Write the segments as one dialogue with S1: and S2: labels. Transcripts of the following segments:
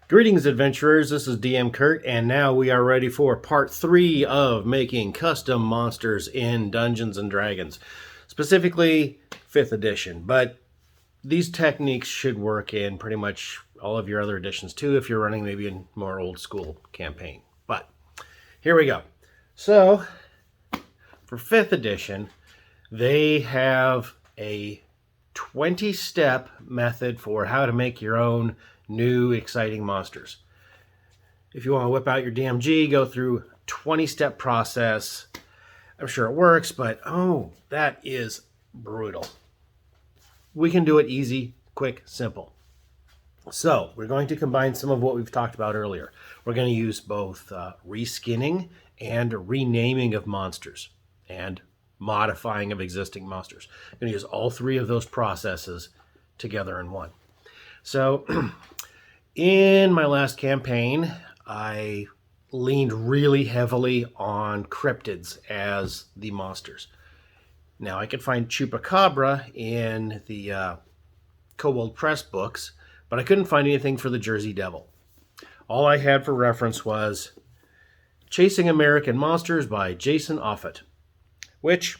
S1: Greetings, adventurers. This is DM Kurt, and now we are ready for part 3 of making custom monsters in Dungeons and Dragons, specifically 5th edition. But these techniques should work in pretty much all of your other editions too, if you're running maybe a more old school campaign. But here we go. So for 5th edition, they have a 20-step method for how to make your own new exciting monsters. If you want to whip out your DMG, go through 20-step process. I'm sure it works, but oh, that is brutal. We can do it easy, quick, simple. So we're going to combine some of what we've talked about earlier. We're going to use both reskinning and renaming of monsters and modifying of existing monsters. I'm going to use all three of those processes together in one. So in my last campaign, I leaned really heavily on cryptids as the monsters. Now I could find Chupacabra in the Kobold Press books, but I couldn't find anything for the Jersey Devil. All I had for reference was Chasing American Monsters by Jason Offutt, which,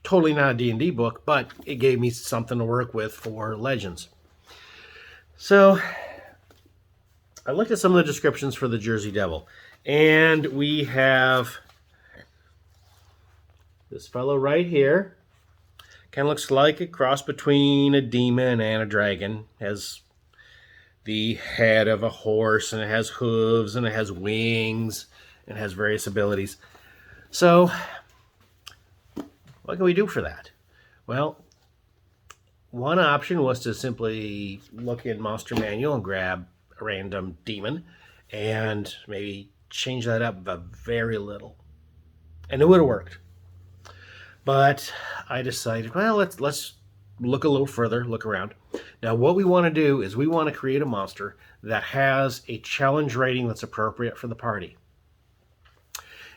S1: totally not a D&D book, but it gave me something to work with for Legends. So I looked at some of the descriptions for the Jersey Devil, and we have this fellow right here. Kind of looks like a cross between a demon and a dragon. Has the head of a horse, and it has hooves, and it has wings, and it has various abilities. So what can we do for that? Well, one option was to simply look in Monster Manual and grab a random demon and maybe change that up a very little. And it would have worked. But I decided, well, let's look a little further, look around. Now, what we want to do is we want to create a monster that has a challenge rating that's appropriate for the party.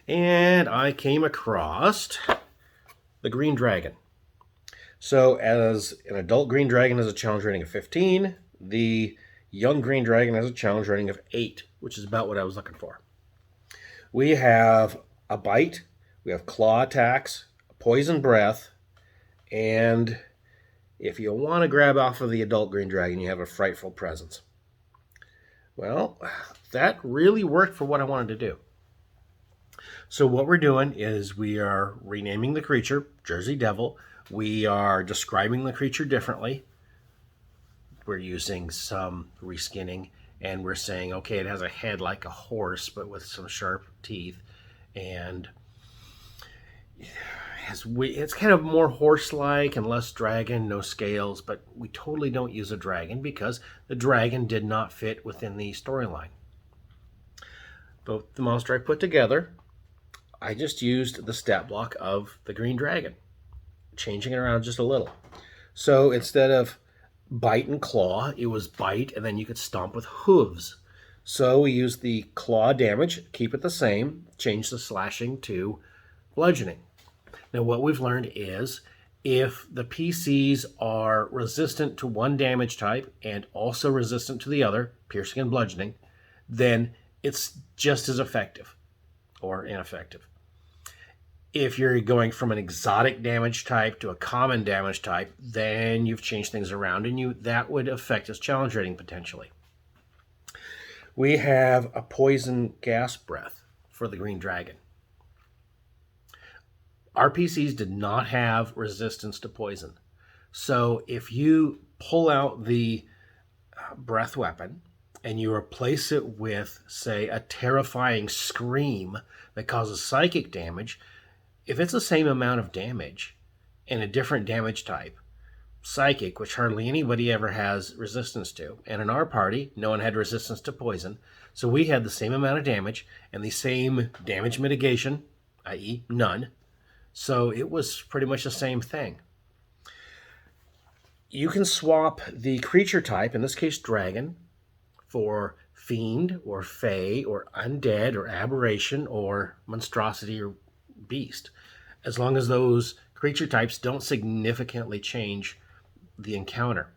S1: And I came across the Green Dragon. So as an adult Green Dragon has a challenge rating of 15, the young Green Dragon has a challenge rating of 8, which is about what I was looking for. We have a bite, we have claw attacks, poison breath, and if you want to grab off of the adult Green Dragon, you have a frightful presence. Well, that really worked for what I wanted to do. So what we're doing is we are renaming the creature, Jersey Devil. We are describing the creature differently. We're using some reskinning, and we're saying, okay, it has a head like a horse, but with some sharp teeth, and it's kind of more horse-like and less dragon, no scales, but we totally don't use a dragon because the dragon did not fit within the storyline. Both the monster I put together, I just used the stat block of the Green Dragon, changing it around just a little. So instead of bite and claw, it was bite, and then you could stomp with hooves. So we used the claw damage, keep it the same, change the slashing to bludgeoning. Now what we've learned is if the PCs are resistant to one damage type and also resistant to the other, piercing and bludgeoning, then it's just as effective or ineffective. If you're going from an exotic damage type to a common damage type, then you've changed things around, and that would affect its challenge rating potentially. We have a poison gas breath for the Green Dragon. Our PCs did not have resistance to poison. So if you pull out the breath weapon and you replace it with, say, a terrifying scream that causes psychic damage, if it's the same amount of damage and a different damage type, psychic, which hardly anybody ever has resistance to, and in our party, no one had resistance to poison, so we had the same amount of damage and the same damage mitigation, i.e. none, so it was pretty much the same thing. You can swap the creature type, in this case dragon, for fiend or fey or undead or aberration or monstrosity or beast, as long as those creature types don't significantly change the encounter.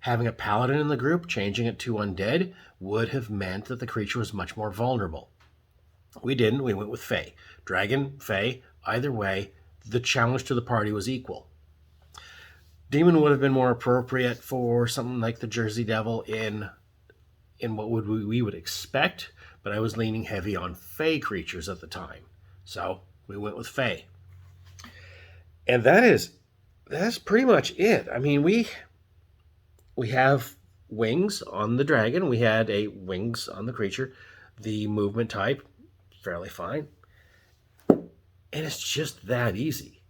S1: Having a paladin in the group, changing it to undead, would have meant that the creature was much more vulnerable. We didn't. We went with Fey. Dragon, Fey, either way, the challenge to the party was equal. Demon would have been more appropriate for something like the Jersey Devil in what we would expect, but I was leaning heavy on Fey creatures at the time. So we went with Fey. And that's pretty much it. I mean, we have wings on the dragon. We had wings on the creature. The movement type, fairly fine. And it's just that easy.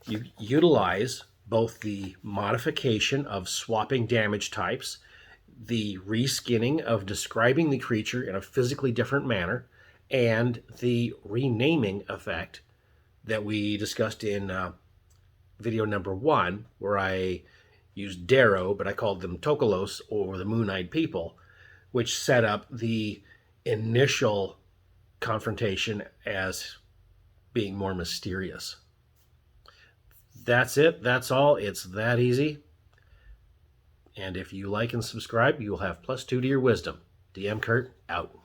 S1: You utilize both the modification of swapping damage types, the reskinning of describing the creature in a physically different manner, and the renaming effect that we discussed in video number 1, where I used Darrow, but I called them Tokelos, or the Moon-Eyed People, which set up the initial confrontation as being more mysterious. That's it. That's all. It's that easy. And if you like and subscribe, you will have +2 to your wisdom. DM Kurt, out.